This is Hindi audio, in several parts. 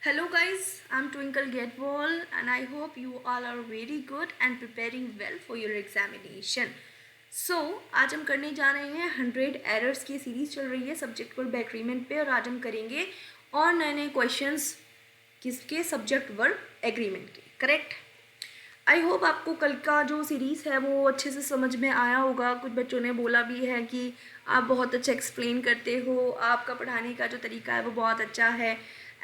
Hello guys, I'm Twinkle Getwall and I hope you all are very good and preparing well for your examination. आज हम करने जा रहे हैं 100 एरर्स की सीरीज चल रही है सब्जेक्ट वर्ब एग्रीमेंट पे और आज हम करेंगे और नए नए क्वेश्चंस किसके सब्जेक्ट वर्ब एग्रीमेंट के करेक्ट। आई होप आपको कल का जो सीरीज़ है वो अच्छे से समझ में आया होगा। कुछ बच्चों ने बोला भी है कि आप बहुत अच्छा एक्सप्लेन करते हो, आपका पढ़ाने का जो तरीका है वो बहुत अच्छा है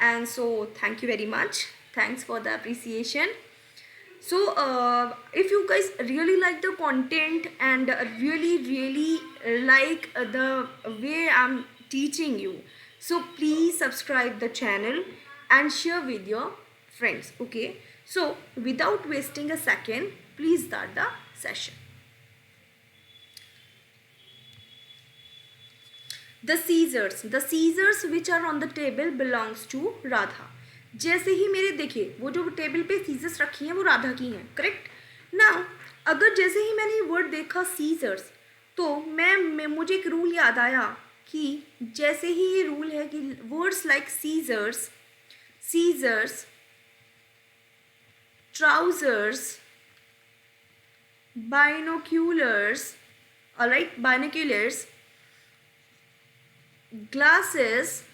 and so thank you very much, thanks for the appreciation. If you guys really like the content and really like the way I'm teaching you, so please subscribe the channel and share with your friends. Okay, so without wasting a second, please start the session. The Caesars which are on the table belongs to Radha. जैसे ही मेरे देखिए वो जो टेबल पे सीजर्स रखी हैं वो राधा की हैं करेक्ट ना। अगर जैसे ही मैंने वर्ड देखा सीजर्स तो मुझे एक रूल याद आया कि जैसे ही ये रूल है कि words like scissors trousers binoculars, alright, binoculars, glasses,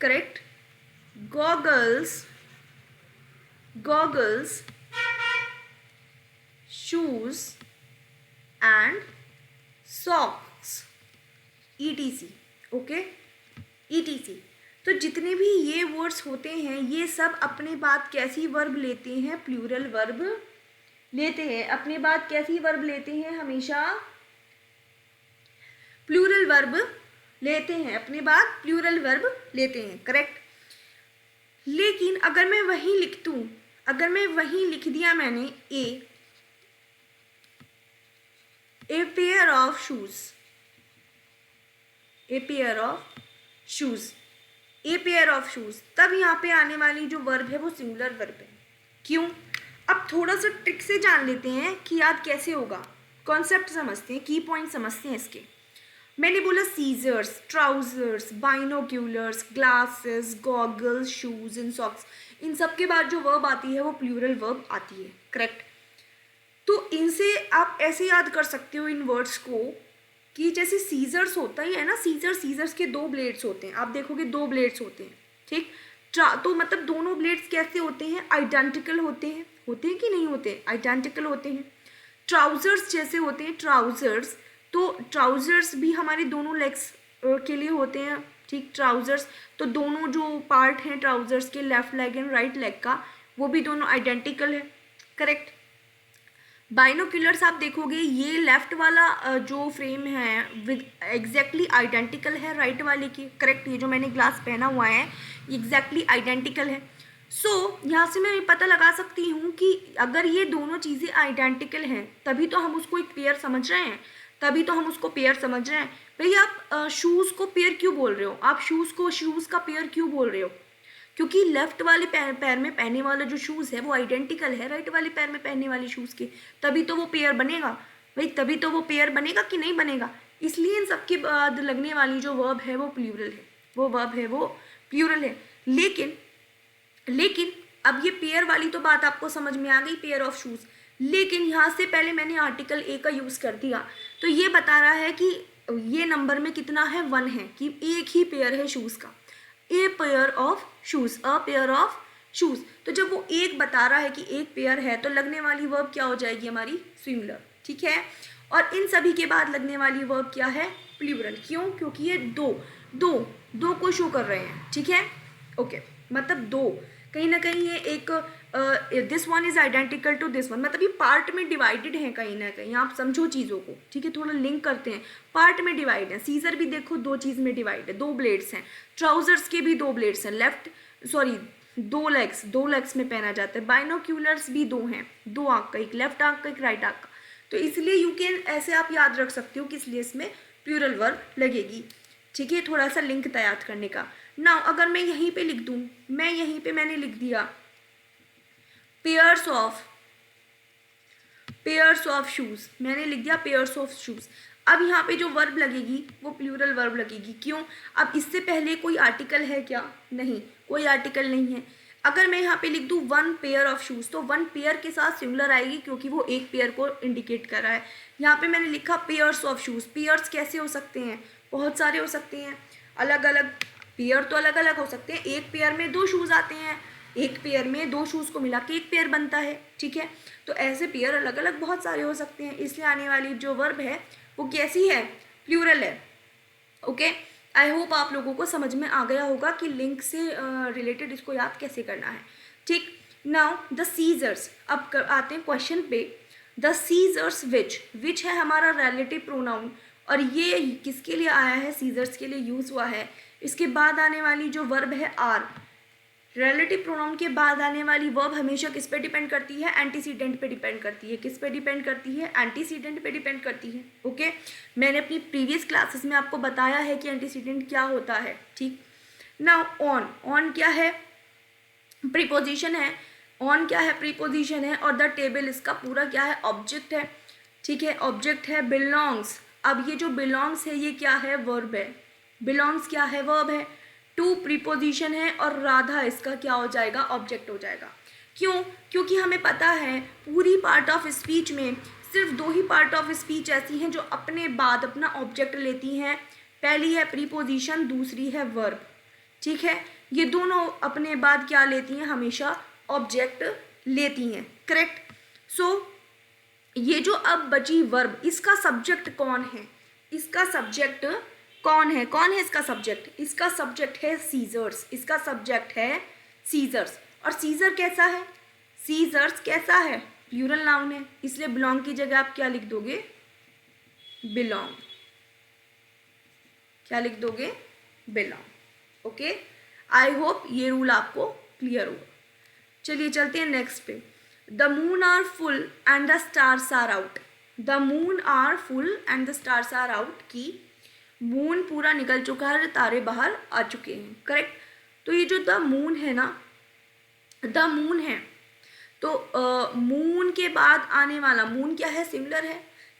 correct, goggles, shoes and socks, etc. Okay, etc. तो जितने भी ये वर्ड्स होते हैं ये सब अपने बाद कैसी वर्ब लेते हैं, प्लूरल वर्ब लेते हैं। अपने बाद कैसी वर्ब लेते हैं, हमेशा प्लूरल वर्ब लेते हैं, अपने बाद प्लूरल वर्ब लेते हैं करेक्ट। लेकिन अगर मैं वही लिख दिया मैंने ए पेयर ऑफ शूज, तब यहाँ पे आने वाली जो वर्ब है वो सिंगुलर वर्ब है। क्यों? अब थोड़ा सा ट्रिक से जान लेते हैं कि याद कैसे होगा, कॉन्सेप्ट समझते हैं, की पॉइंट समझते हैं इसके। मैंने बोला scissors, trousers, binoculars, glasses, goggles, shoes and socks, इन सब के बाद जो वर्ब आती है वो प्लूरल वर्ब आती है करेक्ट। तो इनसे आप ऐसे याद कर सकते हो इन वर्ड्स को कि जैसे सीजर्स होता ही है ना, सीजर्स के 2 ब्लेड्स होते हैं, आप देखोगे 2 ब्लेड्स होते हैं ठीक। तो मतलब दोनों ब्लेड्स कैसे होते हैं, आइडेंटिकल होते हैं कि नहीं होते, आइडेंटिकल होते हैं। ट्राउजर्स जैसे होते हैं ट्राउजर्स, तो ट्राउजर्स भी हमारे दोनों लेग्स के लिए होते हैं ठीक। ट्राउजर्स तो दोनों जो पार्ट हैं ट्राउजर्स के, left leg and right leg का, वो भी दोनों आइडेंटिकल है करेक्ट। बाइनोक्यूलर्स आप देखोगे ये लेफ्ट वाला जो फ्रेम है विद एग्जैक्टली आइडेंटिकल है राइट वाले के करेक्ट। ये जो मैंने ग्लास पहना हुआ है ये एग्जैक्टली आइडेंटिकल है। यहाँ से मैं पता लगा सकती हूँ कि अगर ये दोनों चीज़ें आइडेंटिकल हैं तभी तो हम उसको एक पेयर समझ रहे हैं, भैया आप शूज़ को पेयर क्यों बोल रहे हो, आप शूज़ का पेयर क्यों बोल रहे हो, क्योंकि लेफ्ट वाले पैर में पहनने वाला जो शूज़ है वो आइडेंटिकल है राइट वाले पैर में पहनने वाले शूज़ के, तभी तो वो पेयर बनेगा भाई, तभी तो वो पेयर बनेगा कि नहीं बनेगा। इसलिए इन सबके बाद लगने वाली जो वर्ब है वो प्लूरल है, लेकिन अब ये पेयर वाली तो बात आपको समझ में आ गई, पेयर ऑफ शूज़। लेकिन यहाँ से पहले मैंने आर्टिकल ए का यूज़ कर दिया तो ये बता रहा है कि ये नंबर में कितना है, 1 है, कि एक ही पेयर है शूज़ का, अ पेयर ऑफ शूज़। तो जब वो एक बता रहा है कि एक पेयर है तो लगने वाली वर्ब क्या हो जाएगी हमारी, सिंगुलर ठीक है। और इन सभी के बाद लगने वाली वर्ब क्या है, प्लूरल। क्यों? क्योंकि ये दो को शो कर रहे हैं ठीक है। ओके, मतलब 2 कहीं ना कहीं ये एक this one is identical to this one, मतलब ये पार्ट में डिवाइडेड है कहीं ना कहीं, आप समझो चीज़ों को ठीक है, थोड़ा लिंक करते हैं, पार्ट में डिवाइड है। सीजर भी देखो 2 चीज़ में डिवाइड है, 2 ब्लेड्स हैं, ट्राउजर्स के भी 2 ब्लेड्स हैं, 2 लेग्स में पहना जाता है। बाइनोक्यूलर्स भी 2 हैं, 2 आँख का, एक लेफ्ट आँख का एक राइट आँख का, तो इसलिए यू कैन ऐसे आप याद रख सकते हो कि इसलिए इसमें प्लूरल वर्ब लगेगी ठीक है, थोड़ा सा लिंक तैयार करने का। नाउ अगर मैं यहीं पे लिख दूँ, मैंने लिख दिया पेयर्स ऑफ शूज़, मैंने लिख दिया पेयर्स ऑफ शूज़। अब यहाँ पे जो वर्ब लगेगी वो प्लूरल वर्ब लगेगी। क्यों? अब इससे पहले कोई आर्टिकल है क्या? नहीं, कोई आर्टिकल नहीं है। अगर मैं यहाँ पे लिख दूँ वन पेयर ऑफ शूज़, तो वन पेयर के साथ सिंगुलर आएगी क्योंकि वो एक पेयर को इंडिकेट कर रहा है। यहाँ पे मैंने लिखा पेयर्स ऑफ शूज़, पेयर्स कैसे हो सकते हैं, बहुत सारे हो सकते हैं, अलग अलग पेयर तो अलग अलग हो सकते हैं। एक पेयर में 2 शूज़ आते हैं, एक पेयर में 2 शूज़ को मिला के एक पेयर बनता है, ठीक है। तो ऐसे पेयर अलग अलग बहुत सारे हो सकते हैं, इसलिए आने वाली जो वर्ब है वो कैसी है, प्लूरल है। ओके, आई होप आप लोगों को समझ में आ गया होगा कि लिंक से रिलेटेड इसको याद कैसे करना है, ठीक। नाउ द सीजर्स, अब आते हैं क्वेश्चन पे। द सीजर्स विच है हमारा रिलेटिव प्रोनाउन, और ये किसके लिए आया है, सीजर्स के लिए यूज़ हुआ है। इसके बाद आने वाली जो वर्ब है आर, रिलेटिव प्रोनाउन के बाद आने वाली वर्ब हमेशा किस पे डिपेंड करती है, एंटीसीडेंट पे डिपेंड करती है। किस पे डिपेंड करती है, एंटीसीडेंट पे डिपेंड करती है। ओके, मैंने अपनी प्रीवियस क्लासेस में आपको बताया है कि एंटीसीडेंट क्या होता है, ठीक। नाउ ऑन क्या है, प्रीपोजिशन है। ऑन क्या है, प्रीपोजिशन है, और द टेबल इसका पूरा क्या है, ऑब्जेक्ट है, ठीक है, ऑब्जेक्ट है। बिलोंग्स, अब ये जो बिलोंग्स है ये क्या है, वर्ब है। बिलोंग्स क्या है, वर्ब है। टू प्रीपोजिशन है, और राधा इसका क्या हो जाएगा, ऑब्जेक्ट हो जाएगा। क्यों, क्योंकि हमें पता है पूरी पार्ट ऑफ स्पीच में सिर्फ 2 ही पार्ट ऑफ स्पीच ऐसी हैं जो अपने बाद अपना ऑब्जेक्ट लेती हैं। पहली है प्रीपोजिशन, दूसरी है वर्ब, ठीक है। ये दोनों अपने बाद क्या लेती हैं, हमेशा ऑब्जेक्ट लेती हैं, करेक्ट। सो ये जो अब बची वर्ब, इसका सब्जेक्ट कौन है, इसका सब्जेक्ट कौन है, इसका सब्जेक्ट, इसका सब्जेक्ट है सीजर्स, इसका सब्जेक्ट है सीजर्स। और सीजर कैसा है, सीजर्स कैसा है, प्लूरल नाउन है, इसलिए बिलोंग की जगह आप क्या लिख दोगे, बिलोंग, क्या लिख दोगे, बिलोंग। ओके, आई होप ये रूल आपको क्लियर होगा। चलिए चलते हैं नेक्स्ट पे। The moon are full and the stars are out, the moon are full and the stars are out, की मून पूरा निकल चुका है, तारे बाहर आ चुके हैं, करेक्ट। तो ये जो द मून है ना, द मून है, तो मून के बाद आने वाला, मून क्या है, सिंगुलर है,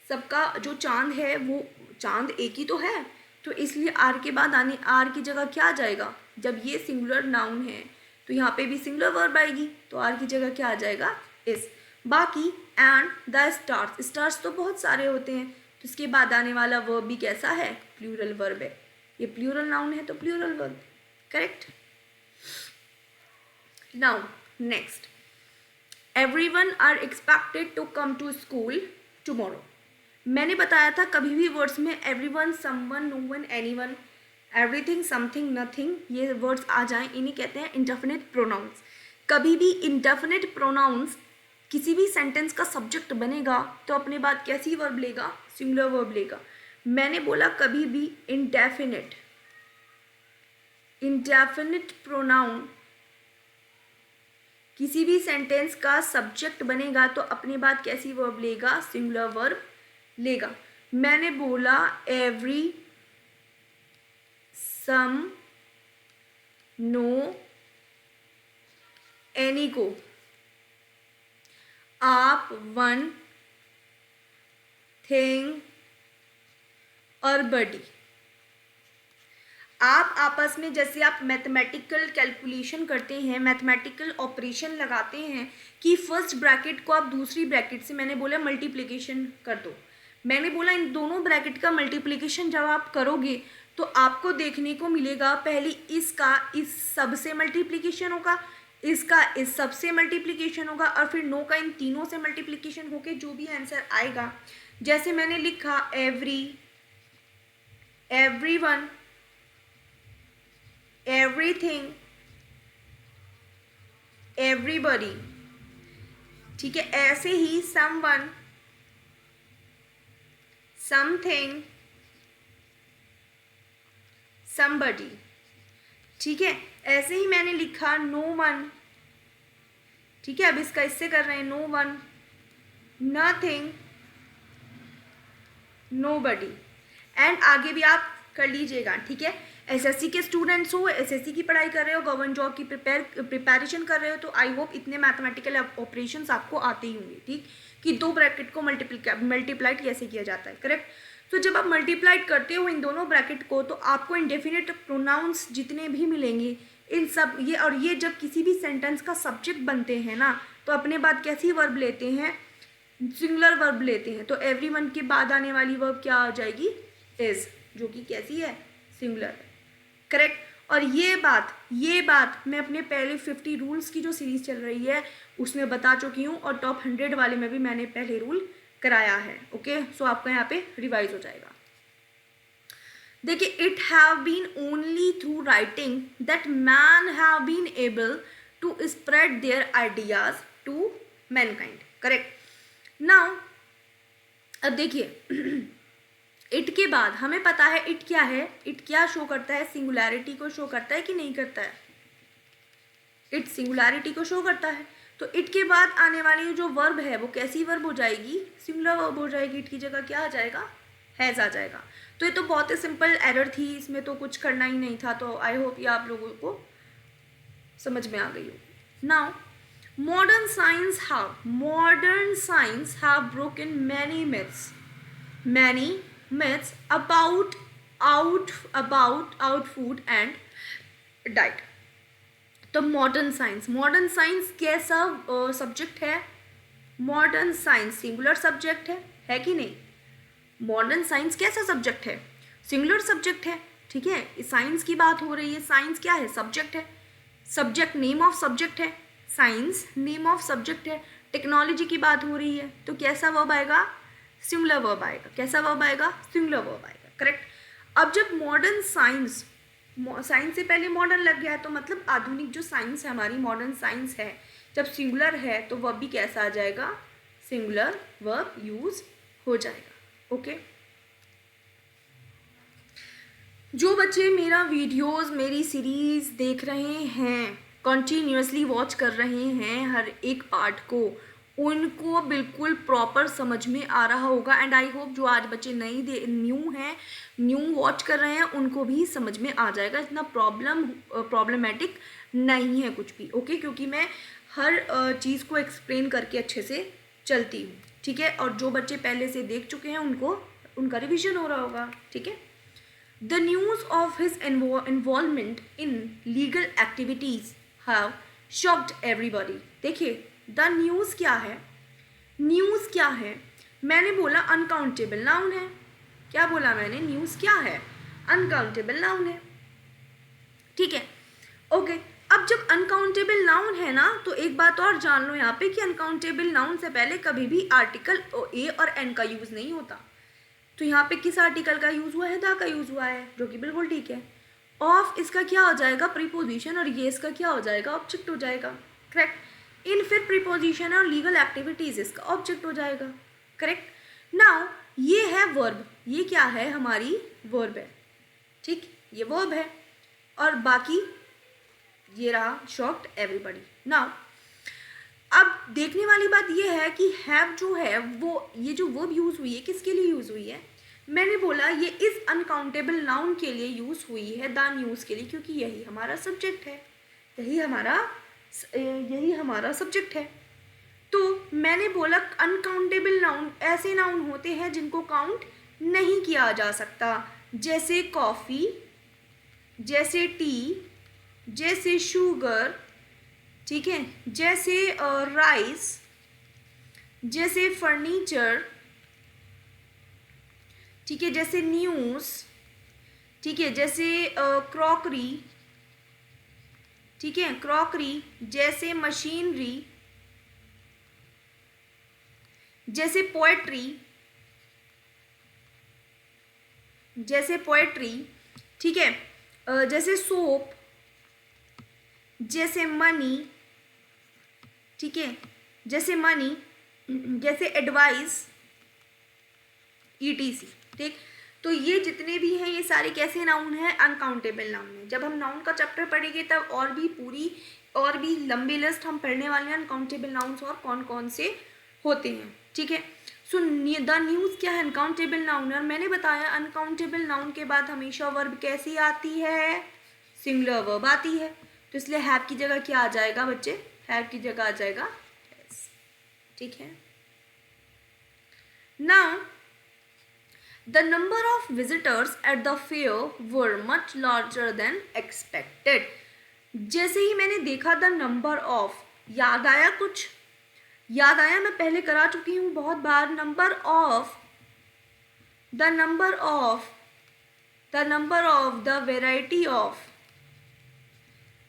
सबका जो चांद है वो चांद एक ही तो है, तो इसलिए आर के बाद आने, आर की जगह क्या आ जाएगा, जब ये सिंगुलर नाउन है तो यहाँ पे भी सिंगुलर वर्ब आएगी, तो आर की जगह क्या आ जाएगा, इस। बाकी एंड द स्टार्स, स्टार्स तो बहुत सारे होते हैं, तो इसके बाद आने वाला वर्ब भी कैसा है, प्लूरल वर्ब है। ये प्लूरल नाउन है तो plural verb, correct. Now next, everyone are expected to come to school tomorrow. मैंने बताया था कभी भी वर्ड्स में everyone, someone, no one, anyone, everything, something, nothing, ये वर्ड्स आ जाएं, इन्हें कहते हैं इंडेफिनिट प्रोनाउंस। कभी भी इंडेफिनिट प्रोनाउंस किसी भी सेंटेंस का सब्जेक्ट बनेगा तो अपने बाद कैसी वर्ब लेगा, सिंगुलर वर्ब लेगा। मैंने बोला कभी भी इंडेफिनिट, इंडेफिनिट प्रोनाउन किसी भी सेंटेंस का सब्जेक्ट बनेगा तो अपने बाद कैसी वर्ब लेगा, सिंगुलर वर्ब लेगा। मैंने बोला एवरी, सम, नो, एनी को आप, वन, थिंग और बडी। आप आपस में जैसे आप मैथमेटिकल कैलकुलेशन करते हैं, मैथमेटिकल ऑपरेशन लगाते हैं कि फर्स्ट ब्रैकेट को आप दूसरी ब्रैकेट से, मैंने बोला मल्टीप्लिकेशन कर दो, मैंने बोला इन दोनों ब्रैकेट का मल्टीप्लिकेशन जब आप करोगे तो आपको देखने को मिलेगा पहले इसका इस सब से मल्टीप्लिकेशन होगा, इसका इस सब से मल्टीप्लिकेशन होगा, और फिर नो का इन तीनों से मल्टीप्लिकेशन होके जो भी आंसर आएगा, जैसे मैंने लिखा एवरी, एवरीवन, एवरीथिंग, एवरीबॉडी, ठीक है। ऐसे ही समवन, समथिंग, समबडी, ठीक है। ऐसे ही मैंने लिखा नो वन, ठीक है, अब इसका इससे कर रहे हैं, no one, nothing, nobody, and आगे भी आप कर लीजिएगा, ठीक है। एसएससी के स्टूडेंट्स हो, एसएससी की पढ़ाई कर रहे हो, गवर्नमेंट जॉब की प्रिपरेशन कर रहे हो, तो आई होप इतने मैथमेटिकल ऑपरेशंस आपको आते ही होंगे, ठीक, कि 2 ब्रैकेट को मल्टीप्लाइड कैसे किया जाता है, करेक्ट। तो जब आप मल्टीप्लाइड करते हो इन दोनों ब्रैकेट को तो आपको इंडेफिनिट प्रोनाउंस जितने भी मिलेंगे इन सब ये, और ये जब किसी भी सेंटेंस का सब्जेक्ट बनते हैं ना, तो अपने बाद कैसी वर्ब लेते हैं, सिंगुलर वर्ब लेते हैं। तो एवरीवन के बाद आने वाली वर्ब क्या आ जाएगी, इज, जो कि कैसी है, सिंगुलर है, करेक्ट। और ये बात मैं अपने पहले 50 रूल्स की जो सीरीज चल रही है उसमें बता चुकी हूँ, और टॉप 100 वाले में भी मैंने पहले रूल कराया है। ओके, सो आपका यहाँ पे रिवाइज हो जाएगा। देखिए, it have been only through writing that man have been able to spread their ideas to mankind, correct. Now अब देखिए, इट के बाद हमें पता है इट क्या है, इट क्या शो करता है, सिंगुलैरिटी को शो करता है कि नहीं करता है, इट सिंगुलैरिटी को शो करता है। तो इट के बाद आने वाली जो वर्ब है वो कैसी वर्ब हो जाएगी, सिंगुलर वर्ब हो जाएगी। इट की जगह क्या आ जाएगा, हैज़ आ जाएगा। तो ये तो बहुत ही सिंपल एरर थी, इसमें तो कुछ करना ही नहीं था। तो आई होप ये आप लोगों को समझ में आ गई हो। Now modern science have broken many myths about food and diet। तो मॉडर्न साइंस कैसा सब्जेक्ट है, मॉडर्न साइंस सिंगुलर सब्जेक्ट है कि नहीं, मॉडर्न साइंस कैसा सब्जेक्ट है, सिंगुलर सब्जेक्ट है, ठीक है। साइंस की बात हो रही है, साइंस क्या है, सब्जेक्ट है, सब्जेक्ट नेम ऑफ सब्जेक्ट है, साइंस नेम ऑफ सब्जेक्ट है। टेक्नोलॉजी की बात हो रही है, तो कैसा वर्ब आएगा, सिंगुलर वर्ब आएगा। कैसा वर्ब आएगा, सिंगुलर वर्ब आएगा, करेक्ट। अब जब मॉडर्न साइंस से पहले मॉडर्न लग गया, तो मतलब आधुनिक जो साइंस है हमारी, मॉडर्न साइंस है, जब सिंगुलर है तो वर्ब भी कैसा आ जाएगा, सिंगुलर वर्ब यूज हो जाएगा। ओके, जो बच्चे मेरा वीडियोस, मेरी सीरीज देख रहे हैं, कंटिन्यूअसली वॉच कर रहे हैं हर एक पार्ट को, उनको बिल्कुल प्रॉपर समझ में आ रहा होगा। एंड आई होप जो आज बच्चे न्यू वॉच कर रहे हैं, उनको भी समझ में आ जाएगा। इतना प्रॉब्लमेटिक नहीं है कुछ भी, ओके, क्योंकि मैं हर चीज़ को एक्सप्लेन करके अच्छे से चलती हूँ, ठीक है। और जो बच्चे पहले से देख चुके हैं उनका रिविजन हो रहा होगा, ठीक है। The news of his involvement in legal activities have shocked everybody. देखिए, द न्यूज़ क्या है, न्यूज़ क्या है, मैंने बोला अनकाउंटेबल नाउन है। क्या बोला मैंने, न्यूज़ क्या है, अनकाउंटेबल नाउन है, ठीक है। ओके, अब जब अनकाउंटेबल नाउन है ना, तो एक बात और जान लो यहाँ पे कि अनकाउंटेबल नाउन से पहले कभी भी आर्टिकल ए और एन का यूज़ नहीं होता। तो यहाँ पे किस आर्टिकल का यूज़ हुआ है, द का यूज़ हुआ है, जो कि बिल्कुल ठीक है। ऑफ इसका क्या हो जाएगा, प्रीपोजिशन, और ये इसका क्या हो जाएगा, ऑब्जेक्ट हो जाएगा, करेक्ट। इन फिर प्रीपोजिशन और लीगल एक्टिविटीज इसका ऑब्जेक्ट हो जाएगा, करेक्ट। नाउ ये है वर्ब, ये क्या है, हमारी वर्ब है, ठीक, ये वर्ब है। और बाकी ये रहा शॉक्ड एवरीबॉडी। नाउ अब देखने वाली बात ये है कि हैव जो है वो, ये जो वर्ब यूज़ हुई है किसके लिए यूज़ हुई है, मैंने बोला ये इस अनकाउंटेबल नाउन के लिए यूज़ हुई है, द न्यूज़ के लिए, क्योंकि यही हमारा सब्जेक्ट है, यही हमारा सब्जेक्ट है। तो मैंने बोला अनकाउंटेबल नाउन ऐसे नाउन होते हैं जिनको काउंट नहीं किया जा सकता, जैसे कॉफ़ी, जैसे टी, जैसे शुगर, ठीक है, जैसे राइस, जैसे फर्नीचर, ठीक है, जैसे न्यूज़, ठीक है, जैसे क्रॉकरी, ठीक है, क्रॉकरी, जैसे मशीनरी, जैसे पोएट्री, ठीक है, जैसे सोप, जैसे मनी, ठीक है, जैसे एडवाइस, ETC, ठीक। तो ये जितने भी हैं ये सारे कैसे नाउन हैं, अनकाउंटेबल नाउन है। जब हम नाउन का चैप्टर पढ़ेंगे तब और भी लंबी लिस्ट हम पढ़ने वाले हैं अनकाउंटेबल नाउन्स और कौन कौन से होते हैं, ठीक है। सो द न्यूज़ क्या है, अनकाउंटेबल नाउन है। और मैंने बताया अनकाउंटेबल नाउन के बाद हमेशा वर्ब कैसी आती है, सिंगुलर वर्ब आती है। तो इसलिए हैव की जगह क्या आ जाएगा बच्चे, हैव की जगह आ जाएगा हैज, ठीक है। Now the number of visitors at the fair were much larger than expected। जैसे ही मैंने देखा द नंबर ऑफ, याद आया कुछ? याद आया? मैं पहले करा चुकी हूँ बहुत बार। Number of, the number of, the number of, the variety of.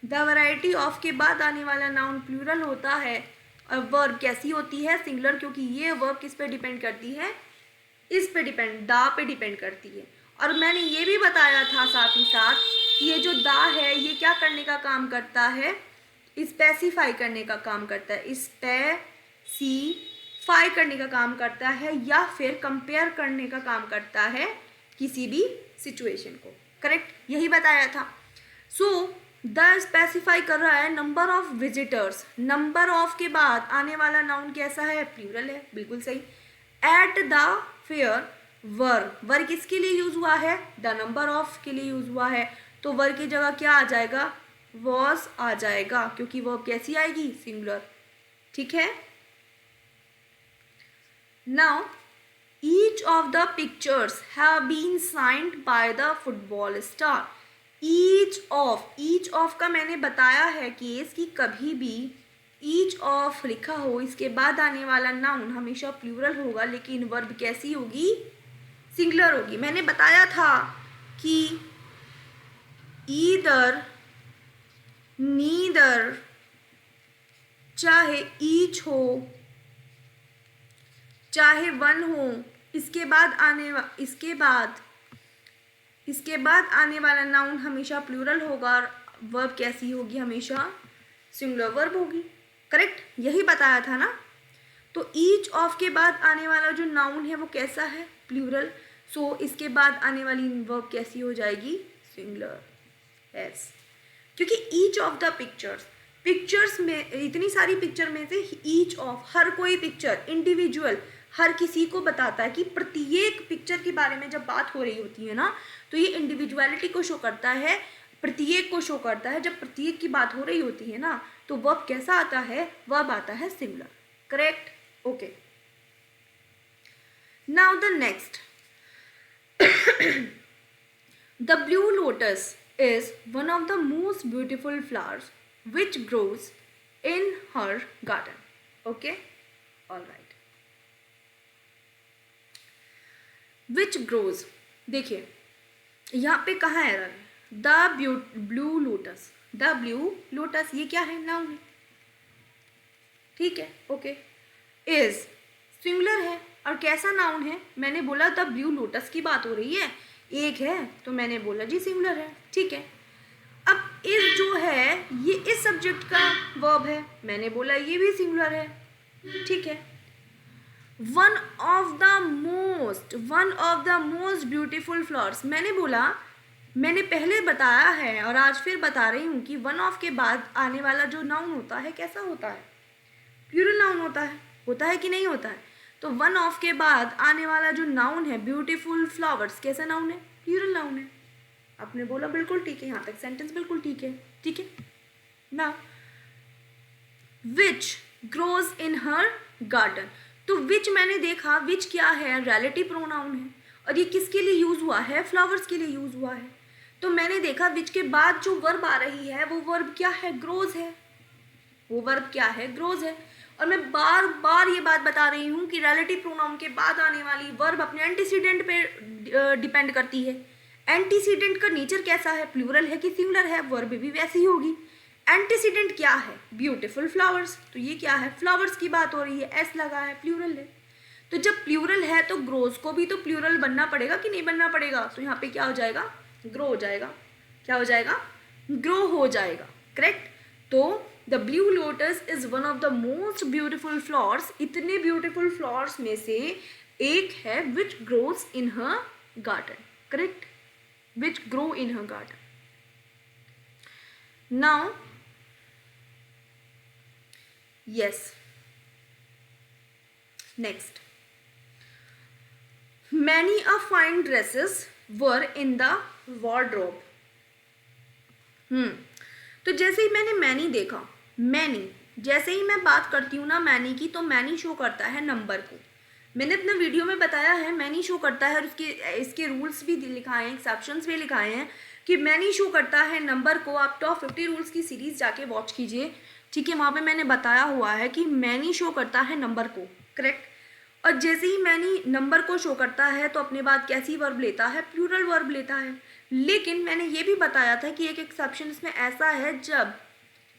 The variety of के बाद आने वाला नाउन प्लूरल होता है। और वर्ब कैसी होती है? सिंगुलर, क्योंकि ये वर्ब किस पे डिपेंड करती है? इस पे डिपेंड, दा पे डिपेंड करती है। और मैंने ये भी बताया था साथ ही साथ कि ये जो दा है ये क्या करने का काम करता है? स्पेसिफाई करने का काम करता है, स्पेसिफाई करने का काम करता है, या फिर कंपेयर करने का काम करता है किसी भी सिचुएशन को। करेक्ट, यही बताया था। सो द स्पेसिफाई कर रहा है number of visitors. Number of के बाद आने वाला नाउन कैसा है? प्लूरल है, बिल्कुल सही। एट द फेयर, वर किसके लिए यूज हुआ है? द नंबर ऑफ के लिए यूज हुआ है। तो वर की जगह क्या आ जाएगा? वॉज आ जाएगा, क्योंकि वर्ब कैसी आएगी? सिंगुलर। ठीक है। Now each of the pictures have been signed by the football star. Each of का मैंने बताया है केस कि कभी भी ईच ऑफ लिखा हो इसके बाद आने वाला नाउन हमेशा प्लूरल होगा, लेकिन वर्ब कैसी होगी? सिंगुलर होगी। मैंने बताया था कि ईदर, नीदर, चाहे ईच हो चाहे वन हो, इसके बाद आने वाला नाउन हमेशा प्लूरल होगा और वर्ब कैसी होगी? हमेशा सिंगुलर वर्ब होगी। करेक्ट, यही बताया था ना। तो ईच ऑफ के बाद आने वाला जो नाउन है वो कैसा है? प्लूरल। सो इसके बाद आने वाली वर्ब कैसी हो जाएगी? सिंगुलर। यस, क्योंकि ईच ऑफ द पिक्चर्स में, इतनी सारी पिक्चर में से ईच ऑफ, हर कोई पिक्चर, इंडिविजुअल, हर किसी को बताता है कि प्रत्येक पिक्चर के बारे में जब बात हो रही होती है ना, तो ये इंडिविजुअलिटी को शो करता है, प्रत्येक को शो करता है। जब प्रत्येक की बात हो रही होती है ना, तो वर्ब कैसा आता है? वर्ब आता है singular. Correct, okay. Now the next, the blue lotus is one of the most beautiful flowers which grows in her garden. Okay, all right. Which grows, देखिए यहाँ पे कहाँ एरर है? The blue lotus, the blue lotus ये क्या है? नाउन है। ठीक है, ओके। इज सिंगुलर है और कैसा नाउन है? मैंने बोला द ब्लू लोटस की बात हो रही है, एक है तो मैंने बोला जी सिंगुलर है। ठीक है। अब इस जो है ये इस सब्जेक्ट का वर्ब है, मैंने बोला ये भी सिंगुलर है। ठीक है। One of the most beautiful flowers, मैंने बोला, मैंने पहले बताया है और आज फिर बता रही हूँ कि वन ऑफ के बाद आने वाला जो नाउन होता है कैसा होता है? प्लूरल नाउन होता है कि नहीं होता है? तो वन ऑफ के बाद आने वाला जो नाउन है ब्यूटीफुल फ्लावर्स, कैसा नाउन है? प्लूरल नाउन है। आपने बोला बिल्कुल ठीक है, यहाँ तक सेंटेंस बिल्कुल ठीक है। ठीक है ना। Which grows in her garden, तो विच मैंने देखा, विच क्या है? रिलेटिव प्रोनाउन है और ये किसके लिए यूज हुआ है? फ्लावर्स के लिए यूज हुआ है। तो मैंने देखा विच के बाद जो वर्ब आ रही है वो वर्ब क्या है? ग्रोज है। वो वर्ब क्या है? ग्रोज है। और मैं बार बार ये बात बता रही हूँ कि रिलेटिव प्रोनाउन के बाद आने वाली वर्ब अपने एंटीसीडेंट पे डिपेंड करती है। एंटीसीडेंट का नेचर कैसा है? प्लूरल है कि सिंगुलर है? वर्ब भी वैसी ही होगी। एंटीसीडेंट क्या है? ब्यूटीफुल फ्लावर्स, तो ये क्या है? फ्लावर्स की बात हो रही है, एस लगा है, प्लूरल है। तो जब प्लूरल है तो ग्रोज को भी तो प्लूरल बनना पड़ेगा कि नहीं बनना पड़ेगा? तो यहाँ पे क्या हो जाएगा? ग्रो हो जाएगा। क्या हो जाएगा? ग्रो हो जाएगा। करेक्ट। तो the blue lotus is one of the most beautiful flowers, इतने ब्यूटिफुल फ्लावर्स में से एक है which grows in her garden. Correct, which grow in her garden. Now yes, next, many a fine dresses were in the wardrobe. तो जैसे ही मैंने मैनी देखा, मैनी जैसे ही मैं बात करती हूँ ना मैनी की, तो मैनी शो करता है नंबर को। मैंने अपने वीडियो में बताया है मैनी शो करता है और इसके रूल्स भी लिखाए हैं, एक्सेप्शंस भी लिखाए हैं। कि मैनी शो करता है नंबर को, आप टॉप 50 रूल्स की सीरीज जाके वॉच कीजिए, ठीक है, वहाँ पे मैंने बताया हुआ है कि मैनी शो करता है नंबर को, करेक्ट। और जैसे ही मैनी नंबर को शो करता है तो अपने बाद कैसी वर्ब लेता है, प्लूरल वर्ब लेता है। लेकिन मैंने ये भी बताया था कि एक एक्सेप्शन इसमें ऐसा है, जब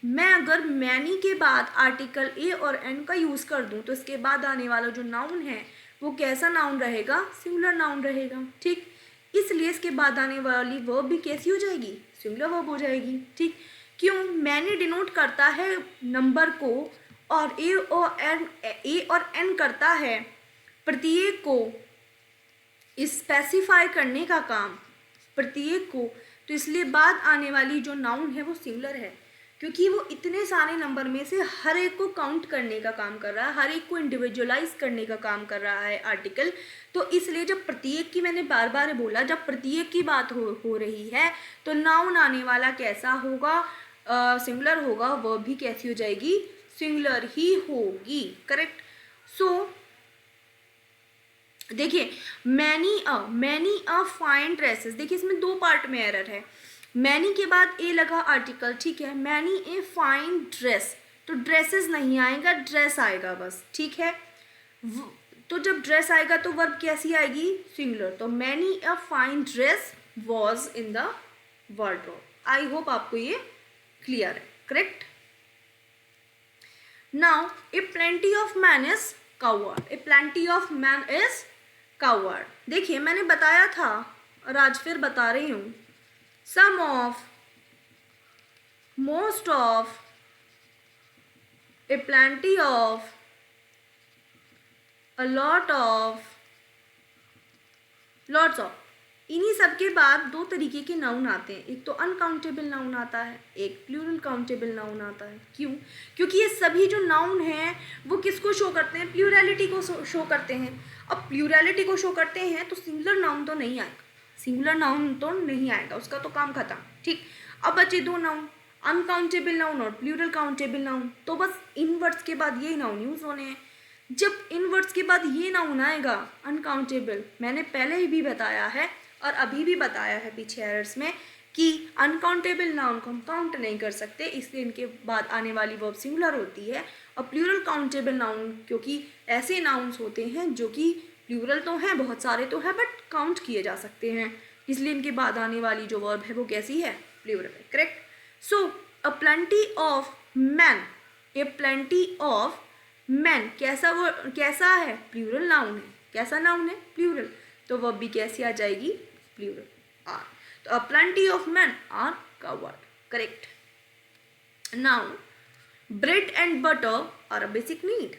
मैं अगर मैनी के बाद आर्टिकल ए और एन का यूज़ कर दूं तो इसके बाद आने वाला जो नाउन है वो कैसा नाउन रहेगा, सिंगुलर नाउन रहेगा, ठीक। इसलिए इसके बाद आने वाली वर्ब भी कैसी हो जाएगी, सिंगुलर वर्ब हो जाएगी, ठीक। क्यों, मैनी डिनोट करता है नंबर को और ए और एन करता है प्रत्येक को स्पेसिफाई करने का काम, प्रत्येक को, तो इसलिए बाद आने वाली जो नाउन है वो सिंगुलर है, क्योंकि वो इतने सारे नंबर में से हर एक को काउंट करने का काम कर रहा है, हर एक को इंडिविजुअलाइज करने का काम कर रहा है आर्टिकल। तो इसलिए जब प्रत्येक की, मैंने बार बार बोला, जब प्रत्येक की बात हो रही है तो नाउन आने वाला कैसा होगा, सिंगुलर होगा, वह भी कैसी हो जाएगी, सिंगुलर ही होगी, करेक्ट। सो देखिए मैनी अ फाइन ड्रेसेस, देखिए इसमें दो पार्ट में एरर है। मैनी के बाद ए लगा आर्टिकल, ठीक है, मैनी ए फाइन ड्रेस, तो ड्रेसेस नहीं आएगा, ड्रेस आएगा बस, ठीक है। तो जब ड्रेस आएगा तो वर्ब कैसी आएगी, सिंगुलर। तो many a fine dress was in the wardrobe. I hope आपको ये क्लियर है, correct. Now A plenty of man is coward, A plenty of man is coward. देखिए मैंने बताया था और आज फिर बता रही हूँ, some of, most of, a plenty of, a lot of, lots of, इन्हीं सब के बाद दो तरीके के नाउन आते हैं, एक तो अनकाउंटेबल नाउन आता है, एक प्लूरल काउंटेबल नाउन आता है। क्यों, क्योंकि ये सभी जो नाउन हैं वो किसको शो करते हैं, प्लूरैलिटी को शो करते हैं। अब प्लूरैलिटी को शो करते हैं तो सिंगुलर नाउन तो नहीं आएगा, सिंगुलर नाउन तो नहीं आएगा, उसका तो काम खत्म, ठीक। अब बचे दो नाउन, अनकाउंटेबल नाउन और प्लूरल काउंटेबल नाउन। तो बस इन वर्ड्स के बाद ये नाउन यूज होने हैं। जब इन वर्ड्स के बाद ये नाउन आएगा अनकाउंटेबल, मैंने पहले ही भी बताया है और अभी भी बताया है पीछे एरर्स में कि अनकाउंटेबल नाउन को हम काउंट नहीं कर सकते, इसलिए इनके बाद आने वाली वर्ब सिंगुलर होती है। और प्लूरल काउंटेबल नाउन, क्योंकि ऐसे नाउन्स होते हैं जो कि प्लूरल तो हैं, बहुत सारे तो हैं, बट काउंट किए जा सकते हैं, इसलिए इनके बाद आने वाली जो वर्ब है वो कैसी है, प्लूरल है, correct. So a plenty of man, A plenty of man कैसा है, प्लूरल नाउन है, कैसा नाउन है, प्लूरल, तो वर्ब भी कैसी आ जाएगी, प्लूरल, आर। तो a plenty of man are covered, correct. Now bread and butter are a basic need,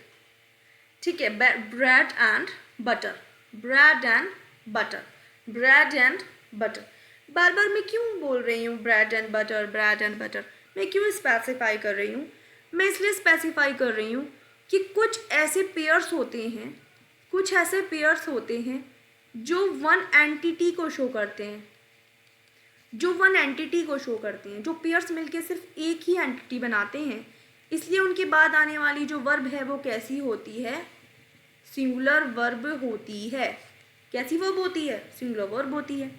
ठीक है, bread and butter, bread and butter, bread and butter. बार बार मैं क्यों बोल रही हूँ bread and butter, bread and butter, मैं क्यों स्पेसिफाई कर रही हूँ, मैं इसलिए स्पेसिफाई कर रही हूँ कि कुछ ऐसे पेयर्स होते हैं, कुछ ऐसे पेयर्स होते हैं जो वन एंटिटी को शो करते हैं, जो वन एंटिटी को शो करते हैं, जो पेयर्स मिलके सिर्फ एक ही एंटिटी बनाते हैं, इसलिए उनके बाद आने वाली जो वर्ब है वो कैसी होती है, सिंगुलर वर्ब होती है। कैसी वर्ब होती है, सिंगुलर वर्ब होती है।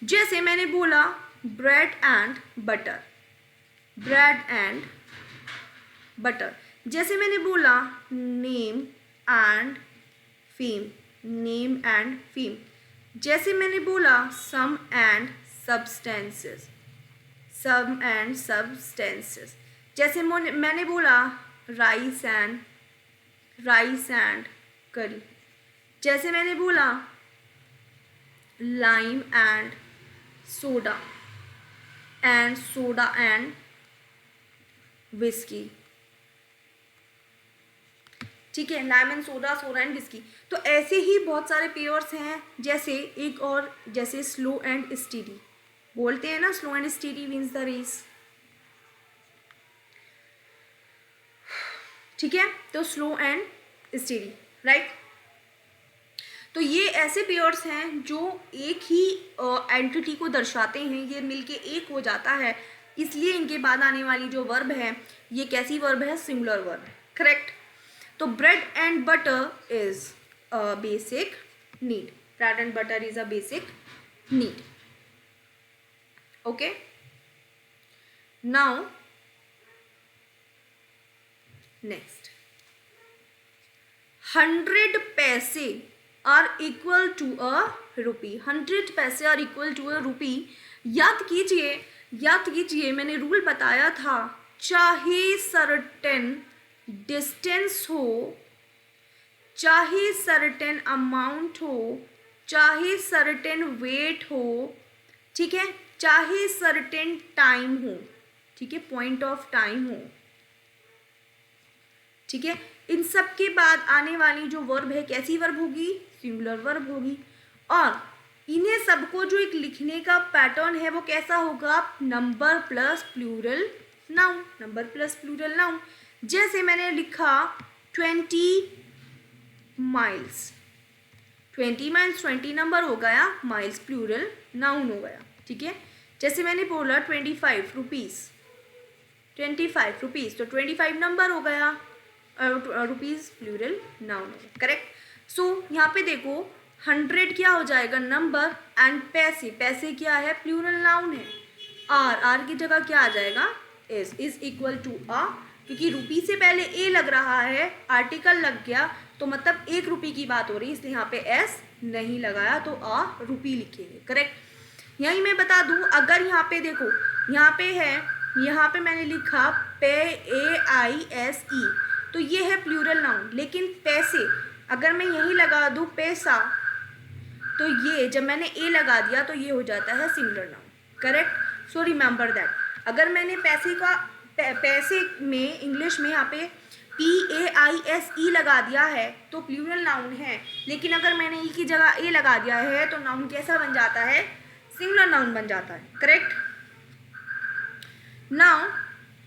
जैसे मैंने बोला bread and butter, bread and butter. जैसे मैंने बोला name and fame, name and fame. जैसे मैंने बोला sum and substances, sum and substances. जैसे मैंने बोला राइस एंड करी। जैसे मैंने बोला lime and soda and whisky, ठीक है, lime and soda and whisky. तो ऐसे ही बहुत सारे पेयर्स हैं, जैसे एक और, जैसे स्लो एंड स्टीडी, बोलते हैं ना slow and steady means the race, ठीक है, तो स्लो एंड स्टीडी, राइट। तो ये ऐसे पेयर्स हैं जो एक ही एंटिटी को दर्शाते हैं, ये मिलके एक हो जाता है, इसलिए इनके बाद आने वाली जो वर्ब है ये कैसी वर्ब है, सिंगुलर वर्ब, करेक्ट। तो bread and butter is a basic need, bread and butter is a basic need. Okay, now next, 100 पैसे आर इक्वल टू अ रुपी। 100 पैसे आर इक्वल टू अ रुपी। याद कीजिए मैंने रूल बताया था, चाहे सर्टेन डिस्टेंस हो, चाहे सर्टेन अमाउंट हो, चाहे सर्टेन वेट हो, ठीक है, चाहे सर्टेन टाइम हो, ठीक है, पॉइंट ऑफ टाइम हो, ठीक है, इन सब के बाद आने वाली जो वर्ब है कैसी वर्ब होगी? सिंगुलर वर्ब होगी। और इन्हें सबको जो एक लिखने का पैटर्न है वो कैसा होगा? Number plus plural noun, number plus plural noun. जैसे मैंने लिखा 20 माइल्स, 20 माइल्स 20 नंबर हो गया, माइल्स प्लूरल नाउन हो गया, ठीक है। जैसे मैंने बोला 25 रुपीज़, 25 रुपीज़, तो 25 नंबर हो गया, रुपीज़ प्लूरल नाउन है, करेक्ट। सो यहाँ पे देखो 100 क्या हो जाएगा? नंबर, एंड पैसे, पैसे क्या है? प्लूरल नाउन है। आर की जगह क्या आ जाएगा? इज इक्वल टू अ, क्योंकि रुपी से पहले ए लग रहा है, आर्टिकल लग गया, तो मतलब 1 रुपये की बात हो रही है, इसलिए यहाँ पे एस नहीं लगाया, तो अ रुपी लिखेंगे, करेक्ट। यही मैं बता दूँ, अगर यहाँ पे देखो, यहाँ पे है, यहाँ पे मैंने लिखा पे, AISE, तो ये है प्लूरल नाउन। लेकिन पैसे अगर मैं यहीं लगा दूँ पैसा, तो ये जब मैंने ए लगा दिया तो ये हो जाता है singular noun, correct. So remember that, अगर मैंने पैसे का पैसे में इंग्लिश में यहाँ पे PAISE लगा दिया है तो प्लूरल नाउन है, लेकिन अगर मैंने ई की जगह ए लगा दिया है तो नाउन कैसा बन जाता है? सिंगुलर नाउन बन जाता है, करेक्ट। नाउ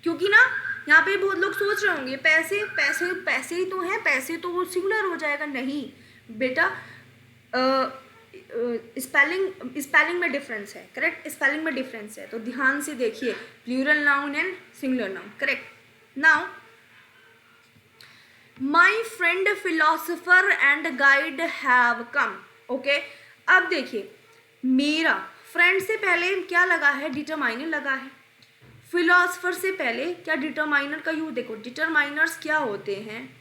क्योंकि ना यहाँ पे बहुत लोग सोच रहे होंगे पैसे पैसे पैसे ही तो हैं, पैसे तो सिंगुलर हो जाएगा। नहीं बेटा, स्पेलिंग में डिफरेंस है, करेक्ट, स्पेलिंग में डिफरेंस है, तो ध्यान से देखिए, plural noun and singular noun, correct. Now my friend philosopher and guide have come, okay. अब देखिए, मेरा फ्रेंड से पहले क्या लगा है? डिटरमाइनर लगा है। फिलोसफर से पहले क्या डिटरमाइनर का यूज? देखो डिटरमाइनर्स क्या होते हैं,